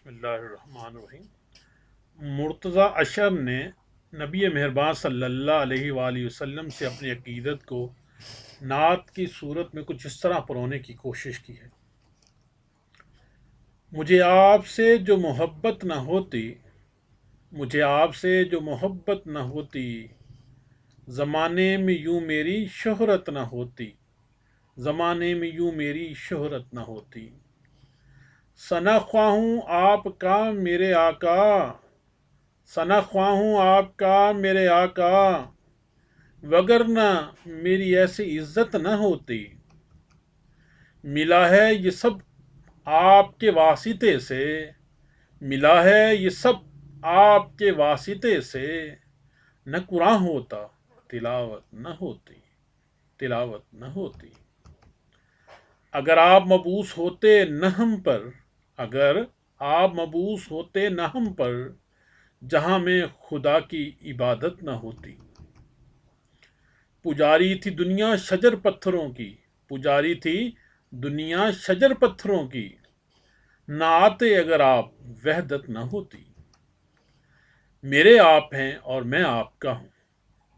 بسم اللہ الرحمن الرحیم۔ مرتضی اشر نے نبی مہربان صلی اللہ علیہ وآلہ وسلم سے اپنی عقیدت کو نعت کی صورت میں کچھ اس طرح پرونے کی کوشش کی ہے۔ مجھے آپ سے جو محبت نہ ہوتی، مجھے آپ سے جو محبت نہ ہوتی، زمانے میں یوں میری شہرت نہ ہوتی، زمانے میں یوں میری شہرت نہ ہوتی۔ ثنا خواہ ہوں آپ کا میرے آقا، ثنا خواہ ہوں آپ کا میرے آقا، وگرنہ میری ایسی عزت نہ ہوتی۔ ملا ہے یہ سب آپ کے واسطے سے، ملا ہے یہ سب آپ کے واسطے سے، نہ قرآن ہوتا تلاوت نہ ہوتی، تلاوت نہ ہوتی۔ اگر آپ مبعوث ہوتے نہ ہم پر، اگر آپ مبعوث ہوتے نہ ہم پر، جہاں میں خدا کی عبادت نہ ہوتی۔ پجاری تھی دنیا شجر پتھروں کی، پجاری تھی دنیا شجر پتھروں کی، نہ آتے اگر آپ وحدت نہ ہوتی۔ میرے آپ ہیں اور میں آپ کا ہوں،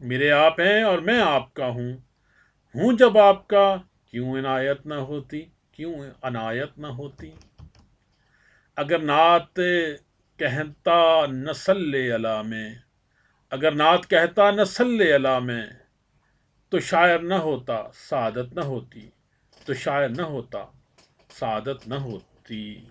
میرے آپ ہیں اور میں آپ کا ہوں جب آپ کا کیوں عنایت نہ ہوتی، کیوں عنایت نہ ہوتی۔ اگر نعت کہتا نہ صلی علی میں، اگر نعت کہتا نہ صلی علی میں، تو شاعر نہ ہوتا سعادت نہ ہوتی، تو شاعر نہ ہوتا سعادت نہ ہوتی۔